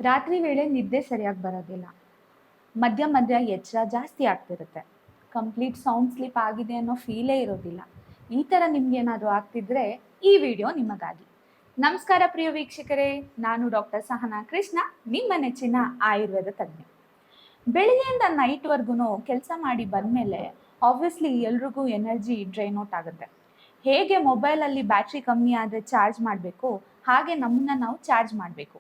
ರಾತ್ರಿ ವೇಳೆ ನಿದ್ದೆ ಸರಿಯಾಗಿ ಬರೋದಿಲ್ಲ. ಮಧ್ಯ ಮಧ್ಯ ಎಚ್ಚರ ಜಾಸ್ತಿ ಆಗ್ತಿರುತ್ತೆ. ಕಂಪ್ಲೀಟ್ ಸೌಂಡ್ ಸ್ಲೀಪ್ ಆಗಿದೆ ಅನ್ನೋ ಫೀಲೇ ಇರೋದಿಲ್ಲ. ಈ ಥರ ನಿಮ್ಗೇನಾದರೂ ಆಗ್ತಿದ್ರೆ ಈ ವಿಡಿಯೋ ನಿಮಗಾಗಿ. ನಮಸ್ಕಾರ ಪ್ರಿಯ ವೀಕ್ಷಕರೇ, ನಾನು ಡಾಕ್ಟರ್ ಸಹನಾ ಕೃಷ್ಣ, ನಿಮ್ಮ ನೆಚ್ಚಿನ ಆಯುರ್ವೇದ ತಜ್ಞೆ. ಬೆಳಿಗ್ಗೆಯಿಂದ ನೈಟ್ವರೆಗೂ ಕೆಲಸ ಮಾಡಿ ಬಂದಮೇಲೆ ಆಬ್ವಿಯಸ್ಲಿ ಎಲ್ರಿಗೂ ಎನರ್ಜಿ ಡ್ರೈನ್ ಔಟ್ ಆಗುತ್ತೆ. ಹೇಗೆ ಮೊಬೈಲಲ್ಲಿ ಬ್ಯಾಟ್ರಿ ಕಮ್ಮಿ ಆದರೆ ಚಾರ್ಜ್ ಮಾಡಬೇಕು, ಹಾಗೆ ನಮ್ಮನ್ನ ನಾವು ಚಾರ್ಜ್ ಮಾಡಬೇಕು.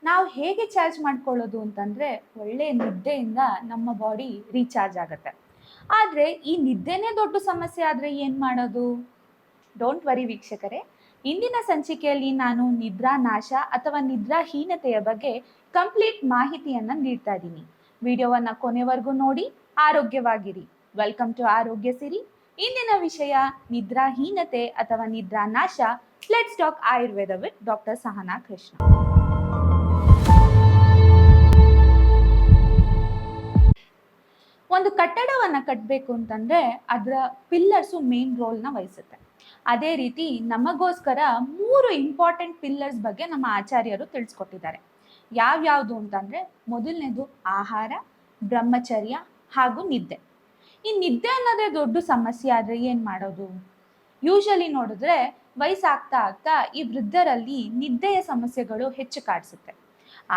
ನಾವು ಹೇಗೆ ಚಾರ್ಜ್ ಮಾಡ್ಕೊಳ್ಳೋದು ಅಂತಂದರೆ, ಒಳ್ಳೆಯ ನಿದ್ದೆಯಿಂದ ನಮ್ಮ ಬಾಡಿ ರೀಚಾರ್ಜ್ ಆಗುತ್ತೆ. ಆದರೆ ಈ ನಿದ್ದೆನೇ ದೊಡ್ಡ ಸಮಸ್ಯೆ ಆದರೆ ಏನು ಮಾಡೋದು? ಡೋಂಟ್ ವರಿ ವೀಕ್ಷಕರೇ, ಇಂದಿನ ಸಂಚಿಕೆಯಲ್ಲಿ ನಾನು ನಿದ್ರಾ ನಾಶ ಅಥವಾ ನಿದ್ರಾಹೀನತೆಯ ಬಗ್ಗೆ ಕಂಪ್ಲೀಟ್ ಮಾಹಿತಿಯನ್ನು ನೀಡ್ತಾ ಇದ್ದೀನಿ. ವಿಡಿಯೋವನ್ನು ಕೊನೆವರೆಗೂ ನೋಡಿ ಆರೋಗ್ಯವಾಗಿರಿ. ವೆಲ್ಕಮ್ ಟು ಆರೋಗ್ಯ ಸಿರಿ. ಇಂದಿನ ವಿಷಯ ನಿದ್ರಾಹೀನತೆ ಅಥವಾ ನಿದ್ರಾ ನಾಶ. Let's talk Ayurveda with doctor Sahana Krishna. ಒಂದು ಕಟ್ಟಡವನ್ನು ಕಟ್ಟಬೇಕು ಅಂತಂದ್ರೆ ಅದರ ಪಿಲ್ಲರ್ಸು ಮೇನ್ ರೋಲ್ನ ವಹಿಸುತ್ತೆ. ಅದೇ ರೀತಿ ನಮಗೋಸ್ಕರ 3 ಇಂಪಾರ್ಟೆಂಟ್ ಪಿಲ್ಲರ್ಸ್ ಬಗ್ಗೆ ನಮ್ಮ ಆಚಾರ್ಯರು ತಿಳಿಸ್ಕೊಟ್ಟಿದ್ದಾರೆ. ಯಾವ್ಯಾವುದು ಅಂತಂದ್ರೆ, ಮೊದಲನೇದು ಆಹಾರ, ಬ್ರಹ್ಮಚರ್ಯ ಹಾಗೂ ನಿದ್ದೆ. ಈ ನಿದ್ದೆ ಅನ್ನೋದೇ ದೊಡ್ಡ ಸಮಸ್ಯೆ ಆದರೆ ಏನು ಮಾಡೋದು? ಯೂಶಲಿ ನೋಡಿದ್ರೆ ವಯಸ್ಸಾಗ್ತಾ ಆಗ್ತಾ ಈ ವೃದ್ಧರಲ್ಲಿ ನಿದ್ದೆಯ ಸಮಸ್ಯೆಗಳು ಹೆಚ್ಚು ಕಾಡಿಸುತ್ತೆ.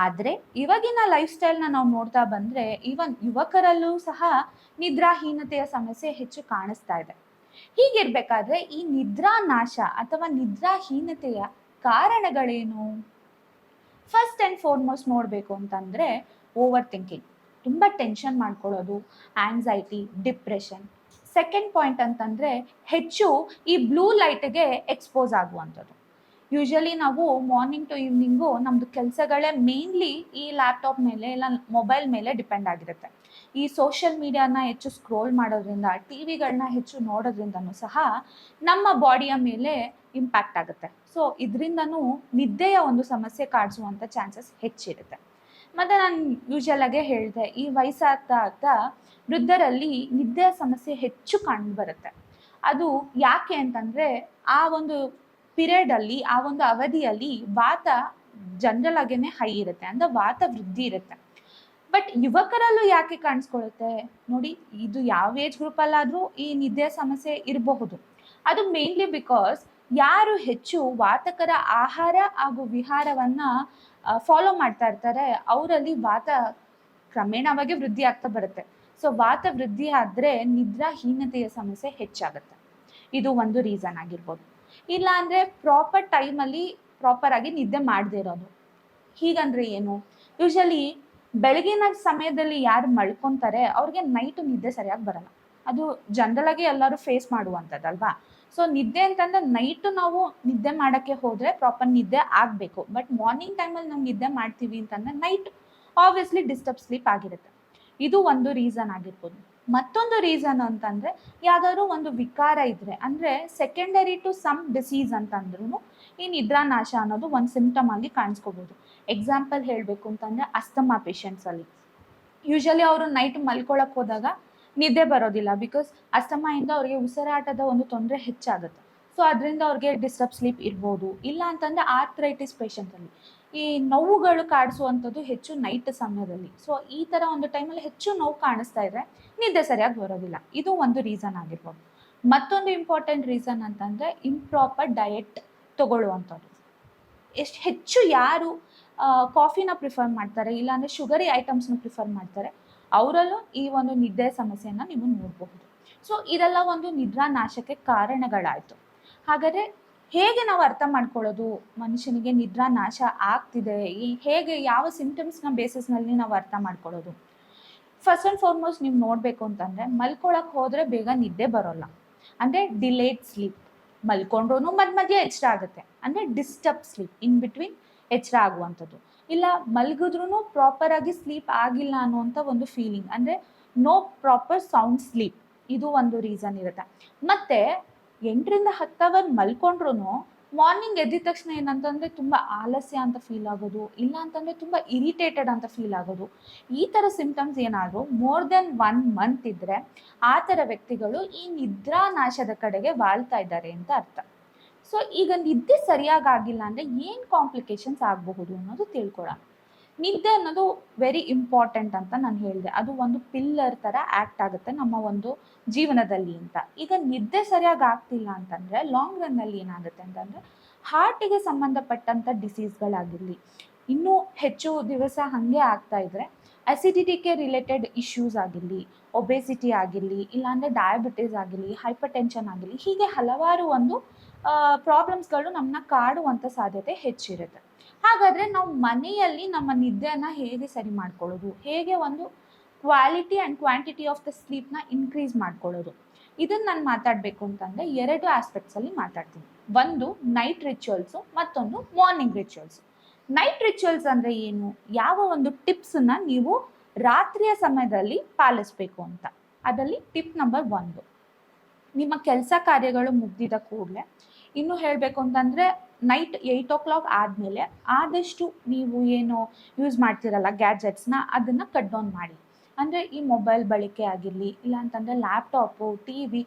ಆದರೆ ಇವಾಗಿನ ಲೈಫ್ ಸ್ಟೈಲ್ನ ನಾವು ನೋಡ್ತಾ ಬಂದರೆ ಈವನ್ ಯುವಕರಲ್ಲೂ ಸಹ ನಿದ್ರಾಹೀನತೆಯ ಸಮಸ್ಯೆ ಹೆಚ್ಚು ಕಾಣಿಸ್ತಾ ಇದೆ. ಹೀಗಿರ್ಬೇಕಾದ್ರೆ ಈ ನಿದ್ರಾ ನಾಶ ಅಥವಾ ನಿದ್ರಾಹೀನತೆಯ ಕಾರಣಗಳೇನು? ಫಸ್ಟ್ ಆ್ಯಂಡ್ ಫಾರ್ಮೋಸ್ಟ್ ನೋಡಬೇಕು ಅಂತಂದರೆ ಓವರ್ ಥಿಂಕಿಂಗ್, ತುಂಬ ಟೆನ್ಷನ್ ಮಾಡ್ಕೊಳ್ಳೋದು, ಆಂಗ್ಸೈಟಿ, ಡಿಪ್ರೆಷನ್. ಸೆಕೆಂಡ್ ಪಾಯಿಂಟ್ ಅಂತಂದರೆ ಹೆಚ್ಚು ಈ ಬ್ಲೂ ಲೈಟ್ಗೆ ಎಕ್ಸ್ಪೋಸ್ ಆಗುವಂಥದ್ದು. ಯೂಶಲಿ ನಾವು ಮಾರ್ನಿಂಗ್ ಟು ಈವ್ನಿಂಗು ನಮ್ಮದು ಕೆಲಸಗಳೇ ಮೇನ್ಲಿ ಈ ಲ್ಯಾಪ್ಟಾಪ್ ಮೇಲೆ ಇಲ್ಲ ಮೊಬೈಲ್ ಮೇಲೆ ಡಿಪೆಂಡ್ ಆಗಿರುತ್ತೆ. ಈ ಸೋಷಿಯಲ್ ಮೀಡಿಯಾನ ಹೆಚ್ಚು ಸ್ಕ್ರೋಲ್ ಮಾಡೋದ್ರಿಂದ, ಟಿ ವಿಗಳನ್ನ ಹೆಚ್ಚು ನೋಡೋದ್ರಿಂದನೂ ಸಹ ನಮ್ಮ ಬಾಡಿಯ ಮೇಲೆ ಇಂಪ್ಯಾಕ್ಟ್ ಆಗುತ್ತೆ. ಸೊ ಇದರಿಂದನೂ ನಿದ್ದೆಯ ಒಂದು ಸಮಸ್ಯೆ ಕಾಡಿಸುವಂಥ ಚಾನ್ಸಸ್ ಹೆಚ್ಚಿರುತ್ತೆ. ಮತ್ತು ನಾನು ಯೂಶಲಾಗೆ ಹೇಳಿದೆ, ಈ ವಯಸ್ಸಾಗ್ತಾ ಆಗ್ತಾ ವೃದ್ಧರಲ್ಲಿ ನಿದ್ದೆಯ ಸಮಸ್ಯೆ ಹೆಚ್ಚು ಕಂಡು ಬರುತ್ತೆ. ಅದು ಯಾಕೆ ಅಂತಂದರೆ, ಆ ಒಂದು ಪಿರಿಯಡಲ್ಲಿ, ಆ ಒಂದು ಅವಧಿಯಲ್ಲಿ ವಾತ ಜನರಲ್ ಆಗೇನೆ ಹೈ ಇರುತ್ತೆ, ಅಂದರೆ ವಾತ ವೃದ್ಧಿ ಇರುತ್ತೆ. ಬಟ್ ಯುವಕರಲ್ಲೂ ಯಾಕೆ ಕಾಣಿಸ್ಕೊಳ್ಳುತ್ತೆ ನೋಡಿ, ಇದು ಯಾವ ಏಜ್ ಗ್ರೂಪಲ್ಲಾದರೂ ಈ ನಿದ್ದೆ ಸಮಸ್ಯೆ ಇರಬಹುದು. ಅದು ಮೇನ್ಲಿ ಬಿಕಾಸ್ ಯಾರು ಹೆಚ್ಚು ವಾತಕರ ಆಹಾರ ಹಾಗೂ ವಿಹಾರವನ್ನು ಫಾಲೋ ಮಾಡ್ತಾ ಇರ್ತಾರೆ, ಅವರಲ್ಲಿ ವಾತ ಕ್ರಮೇಣವಾಗಿ ವೃದ್ಧಿ ಆಗ್ತಾ ಬರುತ್ತೆ. ಸೊ ವಾತ ವೃದ್ಧಿ ಆದರೆ ನಿದ್ರಾಹೀನತೆಯ ಸಮಸ್ಯೆ ಹೆಚ್ಚಾಗುತ್ತೆ. ಇದು ಒಂದು ರೀಸನ್ ಆಗಿರ್ಬೋದು. ಇಲ್ಲ ಅಂದರೆ ಪ್ರಾಪರ್ ಟೈಮಲ್ಲಿ ಪ್ರಾಪರಾಗಿ ನಿದ್ದೆ ಮಾಡದೇ ಇರೋದು. ಹೀಗಂದ್ರೆ ಏನು? ಯೂಶಲಿ ಬೆಳಗಿನ ಸಮಯದಲ್ಲಿ ಯಾರು ಮಲ್ಕೊತಾರೆ ಅವ್ರಿಗೆ ನೈಟು ನಿದ್ದೆ ಸರಿಯಾಗಿ ಬರಲ್ಲ. ಅದು ಜನರಲ್ ಆಗಿ ಎಲ್ಲರೂ ಫೇಸ್ ಮಾಡುವಂಥದ್ದಲ್ವಾ. ಸೊ ನಿದ್ದೆ ಅಂತಂದ್ರೆ ನೈಟು ನಾವು ನಿದ್ದೆ ಮಾಡೋಕ್ಕೆ ಹೋದರೆ ಪ್ರಾಪರ್ ನಿದ್ದೆ ಆಗಬೇಕು. ಬಟ್ ಮಾರ್ನಿಂಗ್ ಟೈಮಲ್ಲಿ ನಾವು ನಿದ್ದೆ ಮಾಡ್ತೀವಿ ಅಂತಂದರೆ ನೈಟ್ ಆಬ್ವಿಯಸ್ಲಿ ಡಿಸ್ಟರ್ಬ್ ಸ್ಲೀಪ್ ಆಗಿರುತ್ತೆ. ಇದು ಒಂದು ರೀಸನ್ ಆಗಿರ್ಬೋದು. ಮತ್ತೊಂದು ರೀಸನ್ ಅಂತಂದರೆ, ಯಾವುದಾದ್ರೂ ಒಂದು ವಿಕಾರ ಇದ್ದರೆ, ಅಂದರೆ ಸೆಕೆಂಡರಿ ಟು ಸಮ್ ಡಿಸೀಸ್ ಅಂತಂದ್ರೂ ಈ ನಿದ್ರಾನಾಶ ಅನ್ನೋದು ಒಂದು ಸಿಂಪ್ಟಮ್ ಆಗಿ ಕಾಣಿಸ್ಕೋಬೋದು. ಎಕ್ಸಾಂಪಲ್ ಹೇಳಬೇಕು ಅಂತಂದರೆ, ಅಸ್ತಮಾ ಪೇಷಂಟ್ಸಲ್ಲಿ ಯೂಶಲಿ ಅವರು ನೈಟ್ ಮಲ್ಕೊಳಕ್ಕೆ ಹೋದಾಗ ನಿದ್ದೆ ಬರೋದಿಲ್ಲ. ಬಿಕಾಸ್ ಅಸ್ತಮಾಯಿಂದ ಅವ್ರಿಗೆ ಉಸಿರಾಟದ ಒಂದು ತೊಂದರೆ ಹೆಚ್ಚಾಗುತ್ತೆ. ಸೊ ಅದರಿಂದ ಅವ್ರಿಗೆ ಡಿಸ್ಟರ್ಬ್ ಸ್ಲೀಪ್ ಇರ್ಬೋದು. ಇಲ್ಲ ಅಂತಂದರೆ ಆರ್ಥ್ರೈಟಿಸ್ ಪೇಷಂಟಲ್ಲಿ ಈ ನೋವುಗಳು ಕಾಡಿಸುವಂಥದ್ದು ಹೆಚ್ಚು ನೈಟ್ ಸಮಯದಲ್ಲಿ. ಸೊ ಈ ಥರ ಒಂದು ಟೈಮಲ್ಲಿ ಹೆಚ್ಚು ನೋವು ಕಾಣಿಸ್ತಾ ಇದ್ರೆ ನಿದ್ದೆ ಸರಿಯಾಗಿ ಬರೋದಿಲ್ಲ. ಇದು ಒಂದು ರೀಸನ್ ಆಗಿರ್ಬೋದು. ಮತ್ತೊಂದು ಇಂಪಾರ್ಟೆಂಟ್ ರೀಸನ್ ಅಂತಂದರೆ ಇಂಪ್ರಾಪರ್ ಡಯಟ್ ತಗೊಳ್ಳುವಂಥದ್ದು. ಹೆಚ್ಚು ಯಾರು ಕಾಫಿನ ಪ್ರಿಫರ್ ಮಾಡ್ತಾರೆ, ಇಲ್ಲಾಂದರೆ ಶುಗರಿ ಐಟಮ್ಸ್ನ ಪ್ರಿಫರ್ ಮಾಡ್ತಾರೆ, ಅವರಲ್ಲೂ ಈ ಒಂದು ನಿದ್ದೆ ಸಮಸ್ಯೆಯನ್ನು ನೀವು ನೋಡಬಹುದು. ಸೊ ಇದೆಲ್ಲ ಒಂದು ನಿದ್ರಾ ನಾಶಕ್ಕೆ ಕಾರಣಗಳಾಯಿತು. ಹಾಗಾದರೆ ಹೇಗೆ ನಾವು ಅರ್ಥ ಮಾಡ್ಕೊಳ್ಳೋದು ಮನುಷ್ಯನಿಗೆ ನಿದ್ರಾ ನಾಶ ಆಗ್ತಿದೆ, ಹೇಗೆ ಯಾವ ಸಿಂಪ್ಟಮ್ಸ್ನ ಬೇಸಿಸ್ನಲ್ಲಿ ನಾವು ಅರ್ಥ ಮಾಡ್ಕೊಳ್ಳೋದು? ಫಸ್ಟ್ ಆ್ಯಂಡ್ ಫಾರ್ಮೋಸ್ಟ್ ನೀವು ನೋಡಬೇಕು ಅಂತಂದರೆ, ಮಲ್ಕೊಳಕ್ಕೆ ಹೋದರೆ ಬೇಗ ನಿದ್ದೆ ಬರೋಲ್ಲ, ಅಂದರೆ ಡಿಲೇಡ್ ಸ್ಲೀಪ್. ಮಲ್ಕೊಂಡ್ರೂ ಮಧ್ಯೆ ಎಚ್ಚರ ಆಗುತ್ತೆ, ಅಂದರೆ ಡಿಸ್ಟರ್ಬ್ ಸ್ಲೀಪ್, ಇನ್ ಬಿಟ್ವೀನ್ ಎಚ್ಚರ ಆಗುವಂಥದ್ದು. ಇಲ್ಲ ಮಲಗಿದ್ರೂ ಪ್ರಾಪರಾಗಿ ಸ್ಲೀಪ್ ಆಗಿಲ್ಲ ಅನ್ನುವಂಥ ಒಂದು ಫೀಲಿಂಗ್, ಅಂದರೆ ನೋ ಪ್ರಾಪರ್ ಸೌಂಡ್ ಸ್ಲೀಪ್. ಇದು ಒಂದು ರೀಸನ್ ಇರುತ್ತೆ. ಮತ್ತು 8ರಿಂದ 10 ಅವರ್ ಮಲ್ಕೊಂಡ್ರೂ ಮಾರ್ನಿಂಗ್ ಎದ್ದಿದ ತಕ್ಷಣ ಏನಂತಂದರೆ ತುಂಬ ಆಲಸ್ಯ ಅಂತ ಫೀಲ್ ಆಗೋದು, ಇಲ್ಲ ಅಂತಂದರೆ ತುಂಬ ಇರಿಟೇಟೆಡ್ ಅಂತ ಫೀಲ್ ಆಗೋದು. ಈ ಥರ ಸಿಂಪ್ಟಮ್ಸ್ ಏನಾದರೂ ಮೋರ್ ದೆನ್ 1 ಮಂತ್ ಇದ್ದರೆ ಆ ಥರ ವ್ಯಕ್ತಿಗಳು ಈ ನಿದ್ರಾ ನಾಶದ ಕಡೆಗೆ ವಾಲ್ತಾ ಇದ್ದಾರೆ ಅಂತ ಅರ್ಥ. ಸೊ ಈಗ ನಿದ್ದೆ ಸರಿಯಾಗಿ ಆಗಿಲ್ಲ ಅಂದರೆ ಏನು ಕಾಂಪ್ಲಿಕೇಶನ್ಸ್ ಆಗಬಹುದು ಅನ್ನೋದು ತಿಳ್ಕೊಳ್ಳೋಣ. ನಿದ್ದೆ ಅನ್ನೋದು ವೆರಿ ಇಂಪಾರ್ಟೆಂಟ್ ಅಂತ ನಾನು ಹೇಳಿದೆ. ಅದು ಒಂದು ಪಿಲ್ಲರ್ ಥರ ಆ್ಯಕ್ಟ್ ಆಗುತ್ತೆ ನಮ್ಮ ಒಂದು ಜೀವನದಲ್ಲಿ ಅಂತ. ಈಗ ನಿದ್ದೆ ಸರಿಯಾಗಿ ಆಗ್ತಿಲ್ಲ ಅಂತಂದರೆ ಲಾಂಗ್ ರನ್ನಲ್ಲಿ ಏನಾಗುತ್ತೆ ಅಂತಂದರೆ ಹಾರ್ಟಿಗೆ ಸಂಬಂಧಪಟ್ಟಂಥ ಡಿಸೀಸ್ಗಳಾಗಿರಲಿ, ಇನ್ನೂ ಹೆಚ್ಚು ದಿವಸ ಹಾಗೆ ಆಗ್ತಾ ಇದ್ದರೆ ಅಸಿಡಿಟಿಗೆ ರಿಲೇಟೆಡ್ ಇಶ್ಯೂಸ್ ಆಗಿರಲಿ, ಒಬೆಸಿಟಿ ಆಗಿರಲಿ, ಇಲ್ಲಾಂದರೆ ಡಯಾಬಿಟೀಸ್ ಆಗಿರಲಿ, ಹೈಪರ್ ಟೆನ್ಷನ್ ಆಗಿರಲಿ, ಹೀಗೆ ಹಲವಾರು ಒಂದು ಪ್ರಾಬ್ಲಮ್ಸ್ಗಳು ನಮ್ಮನ್ನ ಕಾಡುವಂಥ ಸಾಧ್ಯತೆ ಹೆಚ್ಚಿರುತ್ತೆ. ಹಾಗಾದರೆ ನಾವು ಮನೆಯಲ್ಲಿ ನಮ್ಮ ನಿದ್ದೆಯನ್ನು ಹೇಗೆ ಸರಿ ಮಾಡ್ಕೊಳ್ಳೋದು, ಹೇಗೆ ಒಂದು quality and quantity of the ಸ್ಲೀಪ್ನ ಇನ್ಕ್ರೀಸ್ ಮಾಡ್ಕೊಳ್ಳೋದು, ಇದನ್ನು ನಾನು ಮಾತಾಡಬೇಕು ಅಂತಂದರೆ 2 ಆಸ್ಪೆಕ್ಟ್ಸಲ್ಲಿ ಮಾತಾಡ್ತೀನಿ. ಒಂದು ನೈಟ್ ರಿಚುವಲ್ಸು, ಮತ್ತೊಂದು ಮಾರ್ನಿಂಗ್ ರಿಚುವಲ್ಸು. ನೈಟ್ ರಿಚುವಲ್ಸ್ ಅಂದರೆ ಏನು, ಯಾವ ಒಂದು ಟಿಪ್ಸನ್ನು ನೀವು ರಾತ್ರಿಯ ಸಮಯದಲ್ಲಿ ಪಾಲಿಸಬೇಕು ಅಂತ. ಅದರಲ್ಲಿ ಟಿಪ್ ನಂಬರ್ 1, ನಿಮ್ಮ ಕೆಲಸ ಕಾರ್ಯಗಳು ಮುಗಿದ ಕೂಡಲೇ, ಇನ್ನು ಹೇಳಬೇಕು ಅಂತಂದರೆ ನೈಟ್ 8 o'clock ಆದಮೇಲೆ ಆದಷ್ಟು ನೀವು ಏನು ಯೂಸ್ ಮಾಡ್ತಿರಲ್ಲ ಗ್ಯಾಜೆಟ್ಸ್ನ, ಅದನ್ನು ಕಟ್ ಡೌನ್ ಮಾಡಿ. ಅಂದರೆ ಈ ಮೊಬೈಲ್ ಬಳಕೆ ಆಗಿರಲಿ, ಇಲ್ಲ ಅಂತಂದರೆ ಲ್ಯಾಪ್ಟಾಪು, ಟಿ ವಿ,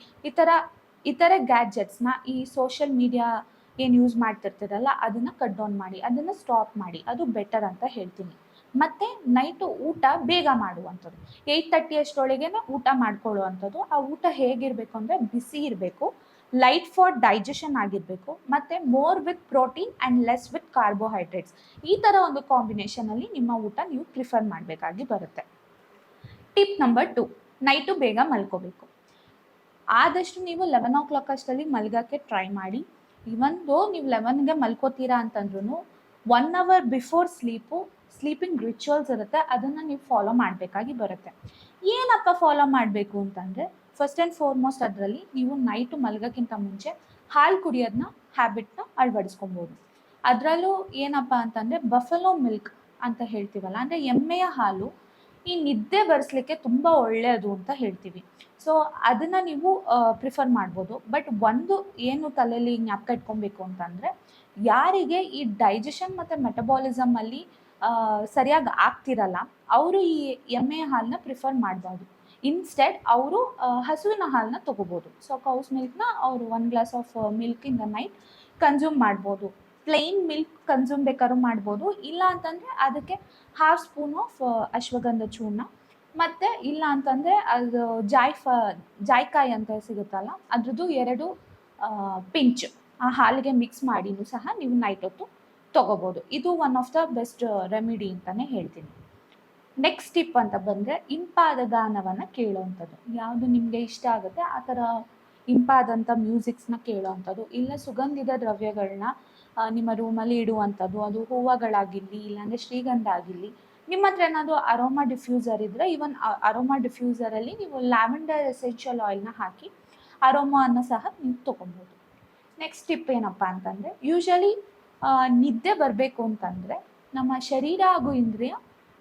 ಇತರ ಗ್ಯಾಜೆಟ್ಸ್ನ, ಈ ಸೋಷಿಯಲ್ ಮೀಡಿಯಾ ಏನು ಯೂಸ್ ಮಾಡ್ತಿರ್ತೀರಲ್ಲ ಅದನ್ನು ಕಟ್ ಡೌನ್ ಮಾಡಿ, ಅದನ್ನು ಸ್ಟಾಪ್ ಮಾಡಿ, ಅದು ಬೆಟರ್ ಅಂತ ಹೇಳ್ತೀನಿ. ಮತ್ತು ನೈಟು ಊಟ ಬೇಗ ಮಾಡುವಂಥದ್ದು, 8:30 ಅಷ್ಟರೊಳಗೆ ಊಟ ಮಾಡ್ಕೊಳ್ಳುವಂಥದ್ದು. ಆ ಊಟ ಹೇಗಿರಬೇಕು ಅಂದರೆ ಬಿಸಿ ಇರಬೇಕು, ಲೈಟ್ ಫಾರ್ ಡೈಜೆಷನ್ ಆಗಿರಬೇಕು, ಮತ್ತು more with protein and less with carbohydrates. ಈ ಥರ ಒಂದು ಕಾಂಬಿನೇಷನಲ್ಲಿ ನಿಮ್ಮ ಊಟ ನೀವು ಪ್ರಿಫರ್ ಮಾಡಬೇಕಾಗಿ ಬರುತ್ತೆ. ಟಿಪ್ ನಂಬರ್ 2, ನೈಟು ಬೇಗ ಮಲ್ಕೋಬೇಕು. ಆದಷ್ಟು ನೀವು 11 o'clock ಅಷ್ಟರಲ್ಲಿ ಮಲ್ಗೋಕ್ಕೆ ಟ್ರೈ ಮಾಡಿ. ಇವನ್ ದೋ ನೀವು 11ಗೆ ಮಲ್ಕೋತೀರಾ ಅಂತಂದ್ರೂ 1 hour ಬಿಫೋರ್ ಸ್ಲೀಪಿಂಗ್ ರಿಚುವಲ್ಸ್ ಇರುತ್ತೆ, ಅದನ್ನು ನೀವು ಫಾಲೋ ಮಾಡಬೇಕಾಗಿ ಬರುತ್ತೆ. ಏನಪ್ಪ ಫಾಲೋ ಮಾಡಬೇಕು ಅಂತಂದರೆ, ಫಸ್ಟ್ ಆ್ಯಂಡ್ ಫಾರ್ಮೋಸ್ಟ್ ಅದರಲ್ಲಿ ನೀವು ನೈಟು ಮಲ್ಗೋಕ್ಕಿಂತ ಮುಂಚೆ ಹಾಲು ಕುಡಿಯೋದನ್ನ ಹ್ಯಾಬಿಟ್ನ ಅಳವಡಿಸ್ಕೊಬೋದು. ಅದರಲ್ಲೂ ಏನಪ್ಪ ಅಂತಂದರೆ ಬಫಲೋ ಮಿಲ್ಕ್ ಅಂತ ಹೇಳ್ತೀವಲ್ಲ, ಅಂದರೆ ಎಮ್ಮೆಯ ಹಾಲು ಈ ನಿದ್ದೆ ಬರೆಸ್ಲಿಕ್ಕೆ ತುಂಬ ಒಳ್ಳೆಯದು ಅಂತ ಹೇಳ್ತೀವಿ. ಸೊ ಅದನ್ನು ನೀವು ಪ್ರಿಫರ್ ಮಾಡ್ಬೋದು. ಬಟ್ ಒಂದು ಏನು ತಲೆಯಲ್ಲಿ ಜ್ಞಾಪಕ ಇಟ್ಕೊಬೇಕು ಅಂತಂದರೆ, ಯಾರಿಗೆ ಈ ಡೈಜೆಷನ್ ಮತ್ತು ಮೆಟಬಾಲಿಸಮಲ್ಲಿ ಸರಿಯಾಗಿ ಆಗ್ತಿರಲ್ಲ ಅವರು ಈ ಎಮ್ಮೆಯ ಹಾಲನ್ನ ಪ್ರಿಫರ್ ಮಾಡಬಾರ್ದು. ಇನ್ಸ್ಟೆಡ್ ಅವರು ಹಸುವಿನ ಹಾಲನ್ನ ತೊಗೋಬೋದು. ಸೊ ಕೌಸ್ ಮಿಲ್ಕ್ನ ಅವರು 1 glass of milk in the night consume ಮಾಡ್ಬೋದು. ಪ್ಲೇನ್ ಮಿಲ್ಕ್ ಕನ್ಸ್ಯೂಮ್ ಬೇಕಾದ್ರೂ ಮಾಡ್ಬೋದು, ಇಲ್ಲ ಅಂತಂದರೆ ಅದಕ್ಕೆ 1/2 ಸ್ಪೂನ್ ಆಫ್ ಅಶ್ವಗಂಧ ಚೂರ್ಣ, ಮತ್ತು ಇಲ್ಲ ಅಂತಂದರೆ ಅದು ಜಾಯ್ಕಾಯಿ ಅಂತ ಸಿಗುತ್ತಲ್ಲ ಅದ್ರದ್ದು 2 ಪಿಂಚ್ ಆ ಹಾಲಿಗೆ ಮಿಕ್ಸ್ ಮಾಡಿನೂ ಸಹ ನೀವು ನೈಟ್ ಹೊತ್ತು ತೊಗೋಬೋದು. ಇದು one of the best remedy ಅಂತಲೇ ಹೇಳ್ತೀನಿ. ನೆಕ್ಸ್ಟ್ ಟಿಪ್ ಅಂತ ಬಂದರೆ ಇಂಪಾದ ಗಾನವನ್ನು ಕೇಳೋವಂಥದ್ದು. ಯಾವುದು ನಿಮಗೆ ಇಷ್ಟ ಆಗುತ್ತೆ ಆ ಥರ ಇಂಪಾದಂಥ ಮ್ಯೂಸಿಕ್ಸ್ನ ಕೇಳೋವಂಥದ್ದು, ಇಲ್ಲ ಸುಗಂಧಿತ ದ್ರವ್ಯಗಳನ್ನ ನಿಮ್ಮ ರೂಮಲ್ಲಿ ಇಡುವಂಥದ್ದು. ಅದು ಹೂವುಗಳಾಗಿರಲಿ, ಇಲ್ಲಾಂದರೆ ಶ್ರೀಗಂಧ ಆಗಿರಲಿ. ನಿಮ್ಮ ಹತ್ರ ಏನಾದರೂ ಅರೋಮಾ ಡಿಫ್ಯೂಸರ್ ಇದ್ದರೆ, ಈವನ್ ಅರೋಮಾ ಡಿಫ್ಯೂಸರಲ್ಲಿ ನೀವು ಲ್ಯಾವೆಂಡರ್ ಎಸೆನ್ಷಿಯಲ್ ಆಯಿಲ್ನ ಹಾಕಿ ಅರೋಮಾವನ್ನು ಸಹ ನೀವು ತೊಗೊಬೋದು. ನೆಕ್ಸ್ಟ್ ಟಿಪ್ ಏನಪ್ಪ ಅಂತಂದರೆ, ಯೂಶಲಿ ನಿದ್ದೆ ಬರಬೇಕು ಅಂತಂದರೆ ನಮ್ಮ ಶರೀರ ಹಾಗೂ ಇಂದ್ರಿಯ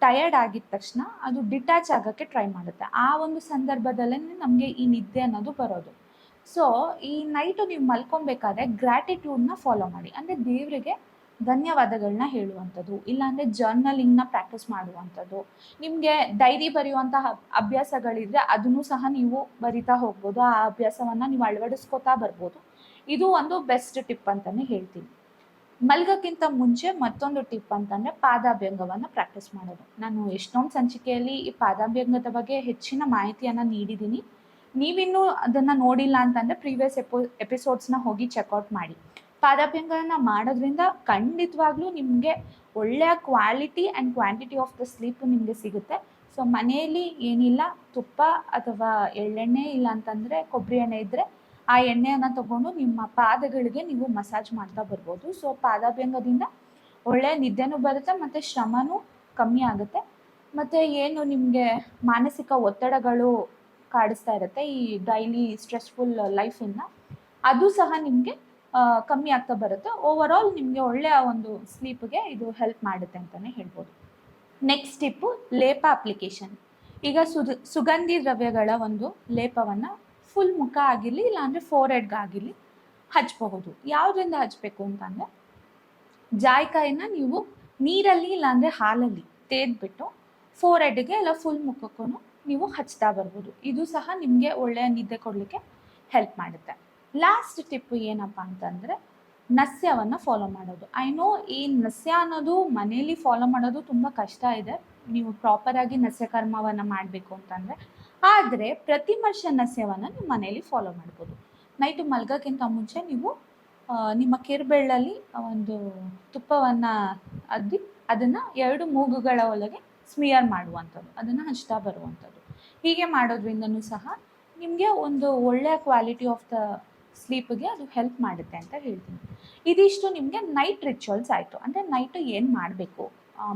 ಟಯರ್ಡ್ ಆಗಿದ ತಕ್ಷಣ ಅದು ಡಿಟ್ಯಾಚ್ ಆಗೋಕ್ಕೆ ಟ್ರೈ ಮಾಡುತ್ತೆ. ಆ ಒಂದು ಸಂದರ್ಭದಲ್ಲೇ ನಮಗೆ ಈ ನಿದ್ದೆ ಅನ್ನೋದು ಬರೋದು. ಸೊ ಈ ನೈಟು ನೀವು ಮಲ್ಕೊಬೇಕಾದ್ರೆ ಗ್ರ್ಯಾಟಿಟ್ಯೂಡ್ನ ಫಾಲೋ ಮಾಡಿ. ಅಂದರೆ ದೇವರಿಗೆ ಧನ್ಯವಾದಗಳನ್ನ ಹೇಳುವಂಥದ್ದು, ಇಲ್ಲಾಂದರೆ ಜರ್ನಲಿಂಗ್ನ ಪ್ರಾಕ್ಟೀಸ್ ಮಾಡುವಂಥದ್ದು. ನಿಮಗೆ ಡೈರಿ ಬರೆಯುವಂತಹ ಅಭ್ಯಾಸಗಳಿದ್ರೆ ಅದನ್ನು ಸಹ ನೀವು ಬರಿತಾ ಹೋಗ್ಬೋದು. ಆ ಅಭ್ಯಾಸವನ್ನು ನೀವು ಅಳವಡಿಸ್ಕೋತಾ ಬರ್ಬೋದು. ಇದು ಒಂದು ಬೆಸ್ಟ್ ಟಿಪ್ ಅಂತಲೇ ಹೇಳ್ತೀನಿ. ಮಲ್ಗೋಕ್ಕಿಂತ ಮುಂಚೆ ಮತ್ತೊಂದು ಟಿಪ್ ಅಂತಂದರೆ ಪಾದಾಭ್ಯಂಗವನ್ನು ಪ್ರಾಕ್ಟೀಸ್ ಮಾಡೋದು. ನಾನು ಎಷ್ಟೊಂದು ಸಂಚಿಕೆಯಲ್ಲಿ ಈ ಪಾದಾಭ್ಯಂಗದ ಬಗ್ಗೆ ಹೆಚ್ಚಿನ ಮಾಹಿತಿಯನ್ನು ನೀಡಿದ್ದೀನಿ. ನೀವಿನ್ನೂ ಅದನ್ನು ನೋಡಿಲ್ಲ ಅಂತಂದರೆ ಪ್ರೀವಿಯಸ್ ಎಪಿಸೋಡ್ಸ್ನ ಹೋಗಿ ಚೆಕ್ಔಟ್ ಮಾಡಿ. ಪಾದಾಭ್ಯಂಗನ ಮಾಡೋದ್ರಿಂದ ಖಂಡಿತವಾಗ್ಲೂ ನಿಮಗೆ ಒಳ್ಳೆಯ quality and quantity of the sleep ನಿಮಗೆ ಸಿಗುತ್ತೆ. ಸೊ ಮನೆಯಲ್ಲಿ ಏನಿಲ್ಲ, ತುಪ್ಪ ಅಥವಾ ಎಳ್ಳೆಣ್ಣೆ, ಇಲ್ಲ ಅಂತಂದರೆ ಕೊಬ್ಬರಿ ಎಣ್ಣೆ ಇದ್ದರೆ ಆ ಎಣ್ಣೆಯನ್ನು ತಗೊಂಡು ನಿಮ್ಮ ಪಾದಗಳಿಗೆ ನೀವು ಮಸಾಜ್ ಮಾಡ್ತಾ ಬರ್ಬೋದು. ಸೊ ಪಾದಾಭ್ಯಂಗದಿಂದ ಒಳ್ಳೆಯ ನಿದ್ದೆನೂ ಬರುತ್ತೆ ಮತ್ತು ಶ್ರಮನೂ ಕಮ್ಮಿ ಆಗುತ್ತೆ. ಮತ್ತು ಏನು ನಿಮಗೆ ಮಾನಸಿಕ ಒತ್ತಡಗಳು ಕಾಡಿಸ್ತಾ ಇರುತ್ತೆ ಈ ಡೈಲಿ ಸ್ಟ್ರೆಸ್ಫುಲ್ ಲೈಫಿಂದ, ಅದು ಸಹ ನಿಮಗೆ ಕಮ್ಮಿ ಆಗ್ತಾ ಬರುತ್ತೆ. ಓವರ್ ಆಲ್ ನಿಮಗೆ ಒಳ್ಳೆಯ ಒಂದು ಸ್ಲೀಪ್ಗೆ ಇದು ಹೆಲ್ಪ್ ಮಾಡುತ್ತೆ ಅಂತಲೇ ಹೇಳ್ಬೋದು. ನೆಕ್ಸ್ಟ್ ಟಿಪ್ಪು ಲೇಪ ಅಪ್ಲಿಕೇಶನ್. ಈಗ ಸುಗಂಧಿ ದ್ರವ್ಯಗಳ ಒಂದು ಲೇಪವನ್ನು ಫುಲ್ ಮುಖ ಆಗಿರಲಿ, ಇಲ್ಲಾಂದರೆ ಫೋರ್ಹೆಡ್ಗಾಗಿರಲಿ ಹಚ್ಚಬಹುದು. ಯಾವುದರಿಂದ ಹಚ್ಚಬೇಕು ಅಂತಂದರೆ, ಜಾಯ್ಕಾಯಿನ ನೀವು ನೀರಲ್ಲಿ ಇಲ್ಲಾಂದರೆ ಹಾಲಲ್ಲಿ ತೇದ್ಬಿಟ್ಟು ಫೋರ್ಹೆಡ್ಗೆ ಇಲ್ಲ ಫುಲ್ ಮುಖಕ್ಕೂ ನೀವು ಹಚ್ತಾ ಬರ್ಬೋದು. ಇದು ಸಹ ನಿಮಗೆ ಒಳ್ಳೆಯ ನಿದ್ದೆ ಕೊಡಲಿಕ್ಕೆ ಹೆಲ್ಪ್ ಮಾಡುತ್ತೆ. ಲಾಸ್ಟ್ ಟಿಪ್ಪು ಏನಪ್ಪ ಅಂತಂದರೆ, ನಸ್ಯವನ್ನು ಫಾಲೋ ಮಾಡೋದು. ಐ ನೋ ಈ ನಸ್ಯ ಅನ್ನೋದು ಮನೇಲಿ ಫಾಲೋ ಮಾಡೋದು ತುಂಬ ಕಷ್ಟ ಇದೆ, ನೀವು ಪ್ರಾಪರಾಗಿ ನಸ್ಯ ಕರ್ಮವನ್ನು ಮಾಡಬೇಕು ಅಂತಂದರೆ. ಆದರೆ ಪ್ರತಿಮರ್ಶ ನಸ್ಯವನ್ನು ನೀವು ಮನೇಲಿ ಫಾಲೋ ಮಾಡ್ಬೋದು. ನೈಟು ಮಲ್ಗೋಕ್ಕಿಂತ ಮುಂಚೆ ನೀವು ನಿಮ್ಮ ಕಿರುಬೆರಳಲ್ಲಿ ಒಂದು ತುಪ್ಪವನ್ನು ಅದ್ದಿ ಅದನ್ನು 2 ಮೂಗುಗಳ ಒಳಗೆ ಸ್ಮಿಯರ್ ಮಾಡುವಂಥದ್ದು, ಅದನ್ನು ಹಚ್ತಾ ಬರುವಂಥದ್ದು. ಹೀಗೆ ಮಾಡೋದ್ರಿಂದನೂ ಸಹ ನಿಮಗೆ ಒಂದು ಒಳ್ಳೆಯ ಕ್ವಾಲಿಟಿ ಆಫ್ ದ ಸ್ಲೀಪಿಗೆ ಅದು ಹೆಲ್ಪ್ ಮಾಡುತ್ತೆ ಅಂತ ಹೇಳ್ತೀನಿ. ಇದಿಷ್ಟು ನಿಮಗೆ ನೈಟ್ ರಿಚುವಲ್ಸ್ ಆಯಿತು, ಅಂದರೆ ನೈಟು ಏನು ಮಾಡಬೇಕು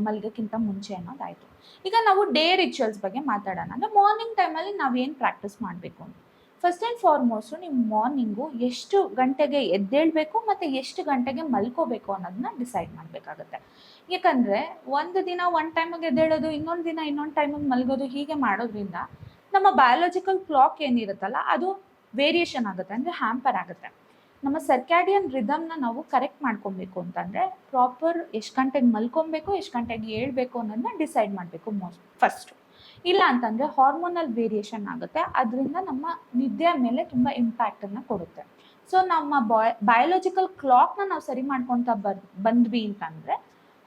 ಮಲ್ಗೋಕ್ಕಿಂತ ಮುಂಚೆ ಅನ್ನೋದಾಯಿತು. ಈಗ ನಾವು ಡೇ ರಿಚುವಲ್ಸ್ ಬಗ್ಗೆ ಮಾತಾಡೋಣ. ಅಂದರೆ ಮಾರ್ನಿಂಗ್ ಟೈಮಲ್ಲಿ ನಾವೇನು ಪ್ರಾಕ್ಟೀಸ್ ಮಾಡಬೇಕು ಅಂತ. ಫಸ್ಟ್ ಆ್ಯಂಡ್ ಫಾರ್ಮೋಸ್ಟು ನೀವು ಮಾರ್ನಿಂಗು ಎಷ್ಟು ಗಂಟೆಗೆ ಎದ್ದೇಳಬೇಕು ಮತ್ತು ಎಷ್ಟು ಗಂಟೆಗೆ ಮಲ್ಕೋಬೇಕು ಅನ್ನೋದನ್ನ ಡಿಸೈಡ್ ಮಾಡಬೇಕಾಗತ್ತೆ. ಯಾಕಂದರೆ ಒಂದು ದಿನ ಒಂದು ಟೈಮಿಗೆ ಎದ್ದೇಳೋದು, ಇನ್ನೊಂದು ದಿನ ಇನ್ನೊಂದು ಟೈಮಿಗೆ ಮಲ್ಗೋದು, ಹೀಗೆ ಮಾಡೋದ್ರಿಂದ ನಮ್ಮ ಬಯಾಲಜಿಕಲ್ ಕ್ಲಾಕ್ ಏನಿರುತ್ತಲ್ಲ ಅದು ವೇರಿಯೇಷನ್ ಆಗುತ್ತೆ, ಅಂದರೆ ಹ್ಯಾಂಪರ್ ಆಗುತ್ತೆ. ನಮ್ಮ ಸರ್ಕ್ಯಾಡಿಯನ್ ರಿದಮ್ನ ನಾವು ಕರೆಕ್ಟ್ ಮಾಡ್ಕೊಬೇಕು ಅಂತಂದರೆ ಪ್ರಾಪರ್ ಎಷ್ಟು ಗಂಟೆಗೆ ಮಲ್ಕೊಬೇಕು, ಎಷ್ಟು ಗಂಟೆಗೆ ಏಳಬೇಕು ಅನ್ನೋದನ್ನ ಡಿಸೈಡ್ ಮಾಡಬೇಕು ಫಸ್ಟು. ಇಲ್ಲ ಅಂತಂದರೆ ಹಾರ್ಮೋನಲ್ ವೇರಿಯೇಷನ್ ಆಗುತ್ತೆ, ಅದರಿಂದ ನಮ್ಮ ನಿದ್ದೆ ಮೇಲೆ ತುಂಬ ಇಂಪ್ಯಾಕ್ಟನ್ನು ಕೊಡುತ್ತೆ. ಸೊ ನಮ್ಮ ಬಯಾಲಜಿಕಲ್ ಕ್ಲಾಕ್ನ ನಾವು ಸರಿ ಮಾಡ್ಕೊತಾ ಬಂದ್ವಿ ಅಂತಂದರೆ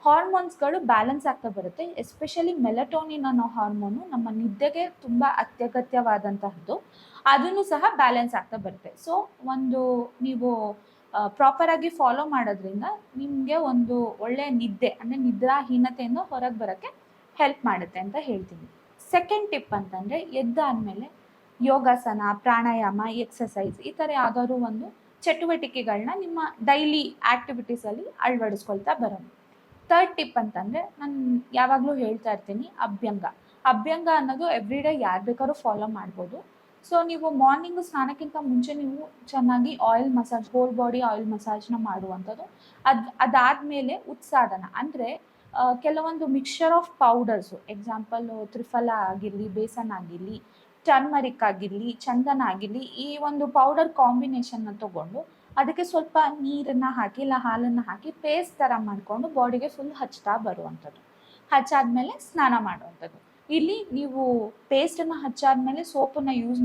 ಹಾರ್ಮೋನ್ಸ್ಗಳು ಬ್ಯಾಲೆನ್ಸ್ ಆಗ್ತಾ ಬರುತ್ತೆ. ಎಸ್ಪೆಷಲಿ ಮೆಲಟೋನಿನ್ ಅನ್ನೋ ಹಾರ್ಮೋನು ನಮ್ಮ ನಿದ್ದೆಗೆ ತುಂಬ ಅತ್ಯಗತ್ಯವಾದಂತಹದ್ದು, ಅದನ್ನು ಸಹ ಬ್ಯಾಲೆನ್ಸ್ ಆಗ್ತಾ ಬರುತ್ತೆ. ಸೊ ಒಂದು ನೀವು ಪ್ರಾಪರಾಗಿ ಫಾಲೋ ಮಾಡೋದ್ರಿಂದ ನಿಮಗೆ ಒಂದು ಒಳ್ಳೆಯ ನಿದ್ದೆ, ಅಂದರೆ ನಿದ್ರಾಹೀನತೆಯಿಂದ ಹೊರಗೆ ಬರೋಕ್ಕೆ ಹೆಲ್ಪ್ ಮಾಡುತ್ತೆ ಅಂತ ಹೇಳ್ತೀನಿ. ಸೆಕೆಂಡ್ ಟಿಪ್ ಅಂತಂದರೆ ಎದ್ದಾದಮೇಲೆ ಯೋಗಾಸನ, ಪ್ರಾಣಾಯಾಮ, ಎಕ್ಸಸೈಸ್ ಈ ಥರ ಯಾವುದಾದ್ರು ಒಂದು ಚಟುವಟಿಕೆಗಳನ್ನ ನಿಮ್ಮ ಡೈಲಿ ಆ್ಯಕ್ಟಿವಿಟೀಸಲ್ಲಿ ಅಳವಡಿಸ್ಕೊಳ್ತಾ ಬರೋದು. ಥರ್ಡ್ ಟಿಪ್ ಅಂತಂದರೆ ನಾನು ಯಾವಾಗಲೂ ಹೇಳ್ತಾ ಇರ್ತೀನಿ, ಅಭ್ಯಂಗ ಅನ್ನೋದು ಎವ್ರಿಡೇ ಯಾರು ಬೇಕಾದ್ರೂ ಫಾಲೋ ಮಾಡ್ಬೋದು. ಸೊ ನೀವು ಮಾರ್ನಿಂಗು ಸ್ನಾನಕ್ಕಿಂತ ಮುಂಚೆ ನೀವು ಚೆನ್ನಾಗಿ oil massage, whole body oil ಮಸಾಜ್ನ ಮಾಡುವಂಥದ್ದು. ಅದಾದಮೇಲೆ ಉತ್ಸಾದನ, ಅಂದರೆ ಕೆಲವೊಂದು mixture of powders, example triphala ಆಗಿರಲಿ, ಬೇಸನ್ ಆಗಿರಲಿ, ಟರ್ಮರಿಕ್ ಆಗಿರಲಿ, ಚಂದನ ಆಗಿರಲಿ, ಈ ಒಂದು ಪೌಡರ್ ಕಾಂಬಿನೇಷನ್ನ ತೊಗೊಂಡು ಅದಕ್ಕೆ ಸ್ವಲ್ಪ ನೀರನ್ನು ಹಾಕಿ ಇಲ್ಲ ಹಾಲನ್ನು ಹಾಕಿ ಪೇಸ್ಟ್ ಥರ ಮಾಡಿಕೊಂಡು ಬಾಡಿಗೆ ಫುಲ್ ಹಚ್ತಾ ಬರುವಂಥದ್ದು. ಹಚ್ಚಾದ್ಮೇಲೆ ಸ್ನಾನ ಮಾಡುವಂಥದ್ದು. ಇಲ್ಲಿ ನೀವು ಪೇಸ್ಟನ್ನು ಹಚ್ಚಾದ್ಮೇಲೆ ಸೋಪನ್ನು ಯೂಸ್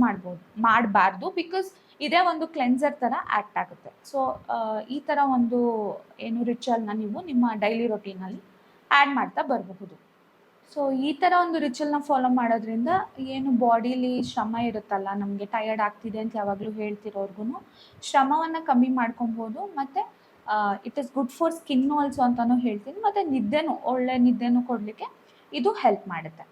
ಮಾಡಬಾರ್ದು, ಬಿಕಾಸ್ ಇದೇ ಒಂದು ಕ್ಲೆನ್ಸರ್ ಥರ ಆ್ಯಕ್ಟ್ ಆಗುತ್ತೆ. ಸೊ ಈ ಥರ ಒಂದು ರಿಚುವಲ್ನ ನೀವು ನಿಮ್ಮ ಡೈಲಿ ರೊಟೀನಲ್ಲಿ ಆ್ಯಡ್ ಮಾಡ್ತಾ ಬರಬಹುದು. ಸೊ ಈ ಥರ ಒಂದು ರಿಚುವಲ್ನ ಫಾಲೋ ಮಾಡೋದ್ರಿಂದ ಬಾಡಿಲಿ ಶ್ರಮ ಇರುತ್ತಲ್ಲ, ನಮಗೆ ಟಯರ್ಡ್ ಆಗ್ತಿದೆ ಅಂತ ಯಾವಾಗಲೂ ಹೇಳ್ತಿರೋರ್ಗು ಶ್ರಮವನ್ನು ಕಮ್ಮಿ ಮಾಡ್ಕೊಬೋದು. ಮತ್ತು it is good for skin also ಅಂತಲೂ ಹೇಳ್ತೀನಿ. ಮತ್ತು ಒಳ್ಳೆ ನಿದ್ದೆನೂ ಕೊಡಲಿಕ್ಕೆ ಇದು ಹೆಲ್ಪ್ ಮಾಡುತ್ತೆ.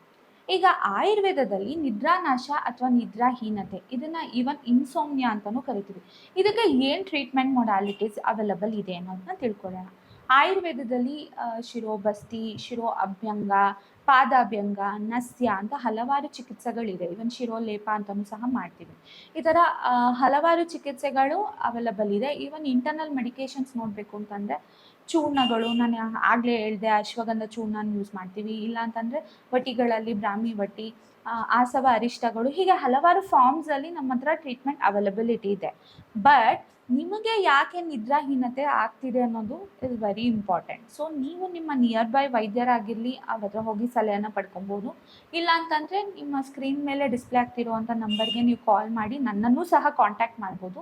ಈಗ ಆಯುರ್ವೇದದಲ್ಲಿ ನಿದ್ರಾನಾಶ ಅಥವಾ ನಿದ್ರಾಹೀನತೆ, ಇದನ್ನು ಈವನ್ ಇನ್ಸೋಮ್ನಿಯಾ ಅಂತಲೂ ಕರಿತೀವಿ. ಇದಕ್ಕೆ ಏನು ಟ್ರೀಟ್ಮೆಂಟ್ ಮೊಡಾಲಿಟೀಸ್ ಅವೈಲಬಲ್ ಇದೆ ಅನ್ನೋದನ್ನ ತಿಳ್ಕೊಳ್ಳೋಣ. ಆಯುರ್ವೇದದಲ್ಲಿ ಶಿರೋಬಸ್ತಿ, ಶಿರೋ ಅಭ್ಯಂಗ, ಪಾದಾಭ್ಯಂಗ, ನಸ್ಯ ಅಂತ ಹಲವಾರು ಚಿಕಿತ್ಸೆಗಳಿದೆ. ಈವನ್ ಶಿರೋಲೇಪ ಅಂತಲೂ ಸಹ ಮಾಡ್ತೀವಿ. ಈ ಥರ ಹಲವಾರು ಚಿಕಿತ್ಸೆಗಳು ಅವೈಲಬಲ್ ಇದೆ. ಈವನ್ ಇಂಟರ್ನಲ್ ಮೆಡಿಕೇಶನ್ಸ್ ನೋಡಬೇಕು ಅಂತಂದರೆ ಚೂರ್ಣಗಳು, ನಾನು ಆಗಲೇ ಹೇಳಿದೆ ಅಶ್ವಗಂಧ ಚೂರ್ಣ ಯೂಸ್ ಮಾಡ್ತೀವಿ. ಇಲ್ಲ ಅಂತಂದರೆ ವಟಿಗಳಲ್ಲಿ ಬ್ರಾಹ್ಮಿ ವಟಿ, ಆಸವ ಅರಿಷ್ಟಗಳು, ಹೀಗೆ ಹಲವಾರು ಫಾರ್ಮ್ಸಲ್ಲಿ ನಮ್ಮ ಹತ್ರ ಟ್ರೀಟ್ಮೆಂಟ್ ಅವೈಲಬಿಲಿಟಿ ಇದೆ. ಬಟ್ ನಿಮಗೆ ಯಾಕೆ ನಿದ್ರಾಹೀನತೆ ಆಗ್ತಿದೆ ಅನ್ನೋದು ಇಸ್ ವೆರಿ ಇಂಪಾರ್ಟೆಂಟ್. ಸೊ ನೀವು ನಿಮ್ಮ ನಿಯರ್ ಬೈ ವೈದ್ಯರಾಗಿರಲಿ ಅವ್ರ ಹತ್ರ ಹೋಗಿ ಸಲಹೆಯನ್ನು ಪಡ್ಕೊಬೋದು. ಇಲ್ಲ ಅಂತಂದರೆ ನಿಮ್ಮ ಸ್ಕ್ರೀನ್ ಮೇಲೆ ಡಿಸ್ಪ್ಲೇ ಆಗ್ತಿರುವಂಥ ನಂಬರ್ಗೆ ನೀವು ಕಾಲ್ ಮಾಡಿ ನನ್ನನ್ನು ಸಹ ಕಾಂಟ್ಯಾಕ್ಟ್ ಮಾಡ್ಬೋದು.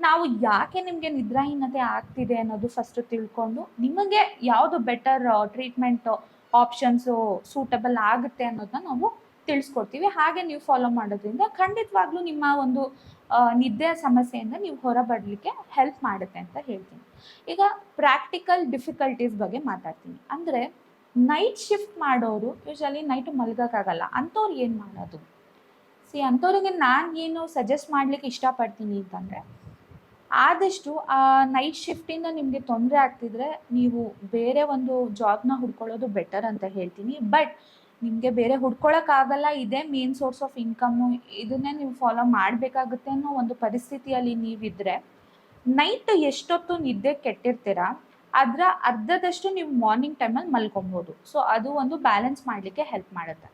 ನಾವು ಯಾಕೆ ನಿಮಗೆ ನಿದ್ರಾಹೀನತೆ ಆಗ್ತಿದೆ ಅನ್ನೋದು ಫಸ್ಟು ತಿಳ್ಕೊಂಡು ನಿಮಗೆ ಯಾವುದು ಬೆಟರ್ ಟ್ರೀಟ್ಮೆಂಟ್ ಆಪ್ಷನ್ಸು ಸೂಟಬಲ್ ಆಗುತ್ತೆ ಅನ್ನೋದನ್ನ ನಾವು ತಿಳಿಸ್ಕೊಡ್ತೀವಿ. ಹಾಗೆ ನೀವು ಫಾಲೋ ಮಾಡೋದ್ರಿಂದ ಖಂಡಿತವಾಗ್ಲೂ ನಿಮ್ಮ ಒಂದು ನಿದ್ದೆ ಸಮಸ್ಯೆಯಿಂದ ನೀವು ಹೊರಬರಲಿಕ್ಕೆ ಹೆಲ್ಪ್ ಮಾಡುತ್ತೆ ಅಂತ ಹೇಳ್ತೀನಿ. ಈಗ ಪ್ರಾಕ್ಟಿಕಲ್ ಡಿಫಿಕಲ್ಟೀಸ್ ಬಗ್ಗೆ ಮಾತಾಡ್ತೀನಿ. ಅಂದರೆ ನೈಟ್ ಶಿಫ್ಟ್ ಮಾಡೋರು ಯೂಶಲಿ ನೈಟು ಮಲ್ಗೋಕ್ಕಾಗಲ್ಲ, ಅಂಥವ್ರು ಏನು ಮಾಡೋದು? ಅಂಥವ್ರಿಗೆ ನಾನು ಏನು ಸಜೆಸ್ಟ್ ಮಾಡಲಿಕ್ಕೆ ಇಷ್ಟಪಡ್ತೀನಿ ಅಂತಂದರೆ, ಆದಷ್ಟು ನೈಟ್ ಶಿಫ್ಟಿಂದ ನಿಮಗೆ ತೊಂದರೆ ಆಗ್ತಿದ್ರೆ ನೀವು ಬೇರೆ ಒಂದು ಜಾಬ್ನ ಹುಡ್ಕೊಳ್ಳೋದು ಬೆಟರ್ ಅಂತ ಹೇಳ್ತೀನಿ. ಬಟ್ ನಿಮಗೆ ಬೇರೆ ಹುಡ್ಕೊಳ್ಳೋಕ್ಕಾಗಲ್ಲ, ಇದೇ ಮೇನ್ ಸೋರ್ಸ್ ಆಫ್ ಇನ್ಕಮ್ಮು, ಇದನ್ನೇ ನೀವು ಫಾಲೋ ಮಾಡಬೇಕಾಗುತ್ತೆ ಅನ್ನೋ ಒಂದು ಪರಿಸ್ಥಿತಿಯಲ್ಲಿ ನೀವಿದ್ದರೆ ನೈಟ್ ಎಷ್ಟೊತ್ತು ನಿದ್ದೆ ಕೆಟ್ಟಿರ್ತೀರ ಅದರ ಅರ್ಧದಷ್ಟು ನೀವು ಮಾರ್ನಿಂಗ್ ಟೈಮಲ್ಲಿ ಮಲ್ಕೊಬೋದು. ಸೊ ಅದು ಒಂದು ಬ್ಯಾಲೆನ್ಸ್ ಮಾಡಲಿಕ್ಕೆ ಹೆಲ್ಪ್ ಮಾಡುತ್ತೆ.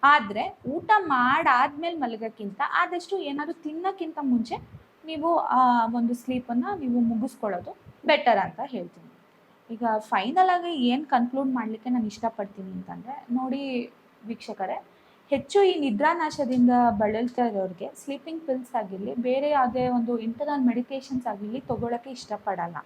ಆದರೆ ಊಟ ಮಾಡಾದ್ಮೇಲೆ ಮಲಗೋಕ್ಕಿಂತ ಆದಷ್ಟು ಏನಾದರೂ ತಿನ್ನೋಕ್ಕಿಂತ ಮುಂಚೆ ನೀವು ಒಂದು ಸ್ಲೀಪನ್ನು ನೀವು ಮುಗಿಸ್ಕೊಳ್ಳೋದು ಬೆಟರ್ ಅಂತ ಹೇಳ್ತೀನಿ. ಈಗ ಫೈನಲ್ ಆಗಿ ಏನು ಕನ್ಕ್ಲೂಡ್ ಮಾಡಲಿಕ್ಕೆ ನಾನು ಇಷ್ಟಪಡ್ತೀನಿ ಅಂತಂದರೆ, ನೋಡಿ ವೀಕ್ಷಕರೇ, ಹೆಚ್ಚು ಈ ನಿದ್ರಾನಾಶದಿಂದ ಬಳಲ್ತಾ ಇರೋರಿಗೆ ಸ್ಲೀಪಿಂಗ್ ಪಿಲ್ಸ್ ಆಗಿರಲಿ, ಬೇರೆ ಯಾವುದೇ ಒಂದು ಇಂಟರ್ನಲ್ ಮೆಡಿಕೇಷನ್ಸ್ ಆಗಿರಲಿ ತೊಗೊಳಕ್ಕೆ ಇಷ್ಟಪಡಲ್ಲ.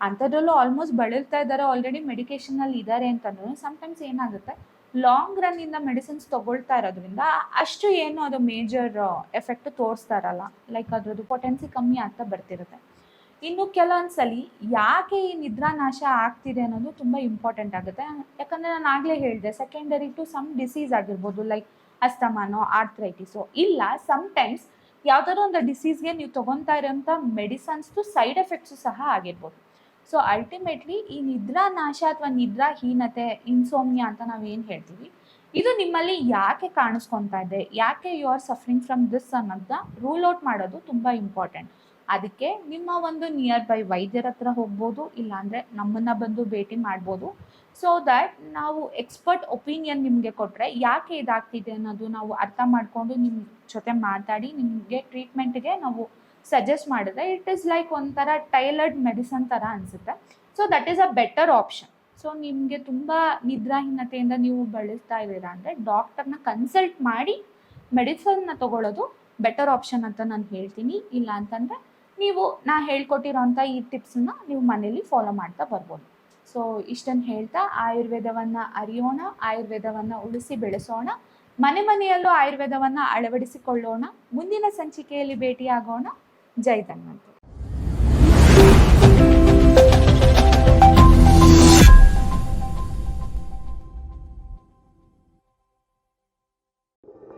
ಅಂಥದ್ರಲ್ಲೂ ಆಲ್ಮೋಸ್ಟ್ ಬಳಲ್ತಾ ಇದ್ದಾರೆ, ಆಲ್ರೆಡಿ ಮೆಡಿಕೇಶನಲ್ಲಿ ಇದ್ದಾರೆ ಅಂತಂದ್ರೂ ಸಮ್ಟೈಮ್ಸ್ ಏನಾಗುತ್ತೆ, ಲಾಂಗ್ ರನ್ನಿಂದ ಮೆಡಿಸಿನ್ಸ್ ತಗೊಳ್ತಾ ಇರೋದ್ರಿಂದ ಅಷ್ಟು ಏನು ಅದು ಮೇಜರ್ ಎಫೆಕ್ಟ್ ತೋರಿಸ್ತಾ ಇರಲ್ಲ, ಲೈಕ್ ಅದ್ರದ್ದು ಪೊಟೆನ್ಸಿ ಕಮ್ಮಿ ಆಗ್ತಾ ಬರ್ತಿರುತ್ತೆ. ಇನ್ನು ಕೆಲವೊಂದ್ಸಲಿ ಯಾಕೆ ಈ ನಿದ್ರಾನಾಶ ಆಗ್ತಿದೆ ಅನ್ನೋದು ತುಂಬ ಇಂಪಾರ್ಟೆಂಟ್ ಆಗುತ್ತೆ. ಯಾಕಂದರೆ ನಾನು ಆಗಲೇ ಹೇಳಿದೆ, ಸೆಕೆಂಡರಿ ಟು ಸಮ್ ಡಿಸೀಸ್ ಆಗಿರ್ಬೋದು, ಲೈಕ್ ಅಸ್ತಮಾನೋ ಆರ್ಥ್ರೈಟಿಸೋ, ಇಲ್ಲ ಸಮ್ಟೈಮ್ಸ್ ಯಾವ್ದಾದ್ರು ಒಂದು ಡಿಸೀಸ್ಗೆ ನೀವು ತೊಗೊತಾ ಇರೋಂಥ ಮೆಡಿಸನ್ಸ್ದು ಸೈಡ್ ಎಫೆಕ್ಟ್ಸು ಸಹ ಆಗಿರ್ಬೋದು. ಸೊ ಅಲ್ಟಿಮೇಟ್ಲಿ ಈ ನಿದ್ರಾನಾಶ ಅಥವಾ ನಿದ್ರಾಹೀನತೆ, ಇನ್ಸೋಮ್ನಿಯಾ ಅಂತ ನಾವೇನು ಹೇಳ್ತೀವಿ, ಇದು ನಿಮ್ಮಲ್ಲಿ ಯಾಕೆ ಕಾಣಿಸ್ಕೊತಾ ಇದೆ, ಯಾಕೆ you are suffering from this ಅನ್ನೋದನ್ನ ರೂಲ್ ಔಟ್ ಮಾಡೋದು ತುಂಬ ಇಂಪಾರ್ಟೆಂಟ್. ಅದಕ್ಕೆ ನಿಮ್ಮ ಒಂದು ನಿಯರ್ ಬೈ ವೈದ್ಯರ ಹತ್ರ ಹೋಗ್ಬೋದು, ಇಲ್ಲಾಂದರೆ ನಮ್ಮನ್ನು ಬಂದು ಭೇಟಿ ಮಾಡ್ಬೋದು. ಸೊ ದ್ಯಾಟ್ ನಾವು ಎಕ್ಸ್ಪರ್ಟ್ ಒಪಿನಿಯನ್ ನಿಮಗೆ ಕೊಟ್ಟರೆ ಯಾಕೆ ಇದಾಗ್ತಿದೆ ಅನ್ನೋದು ನಾವು ಅರ್ಥ ಮಾಡಿಕೊಂಡು ನಿಮ್ಮ ಜೊತೆ ಮಾತಾಡಿ ನಿಮಗೆ ಟ್ರೀಟ್ಮೆಂಟ್ಗೆ ನಾವು ಸಜೆಸ್ಟ್ ಮಾಡಿದ್ರೆ ಇಟ್ ಈಸ್ ಲೈಕ್ ಒಂಥರ ಟೈಲರ್ಡ್ ಮೆಡಿಸನ್ ಥರ ಅನಿಸುತ್ತೆ. So that is a better option. So ನಿಮಗೆ ತುಂಬ ನಿದ್ರಾಹೀನತೆಯಿಂದ ನೀವು ಬಳಸ್ತಾ ಇದ್ದೀರಾ ಅಂದರೆ ಡಾಕ್ಟರ್ನ ಕನ್ಸಲ್ಟ್ ಮಾಡಿ ಮೆಡಿಸನ್ನ ತೊಗೊಳ್ಳೋದು ಬೆಟರ್ ಆಪ್ಷನ್ ಅಂತ ನಾನು ಹೇಳ್ತೀನಿ. ಇಲ್ಲ ಅಂತಂದರೆ ನೀವು ನಾ ಹೇಳ್ಕೊಟ್ಟಿರೋಂಥ ಈ ಟಿಪ್ಸನ್ನ ನೀವು ಮನೇಲಿ ಫಾಲೋ ಮಾಡ್ತಾ ಬರ್ಬೋದು. ಸೊ ಇಷ್ಟನ್ನು ಹೇಳ್ತಾ ಆಯುರ್ವೇದವನ್ನು ಅರಿಯೋಣ, ಆಯುರ್ವೇದವನ್ನು ಉಳಿಸಿ ಬೆಳೆಸೋಣ, ಮನೆ ಮನೆಯಲ್ಲೂ ಆಯುರ್ವೇದವನ್ನು ಅಳವಡಿಸಿಕೊಳ್ಳೋಣ. ಮುಂದಿನ ಸಂಚಿಕೆಯಲ್ಲಿ ಭೇಟಿಯಾಗೋಣ. ಜೈ ಧನ್ವಂತರಿ.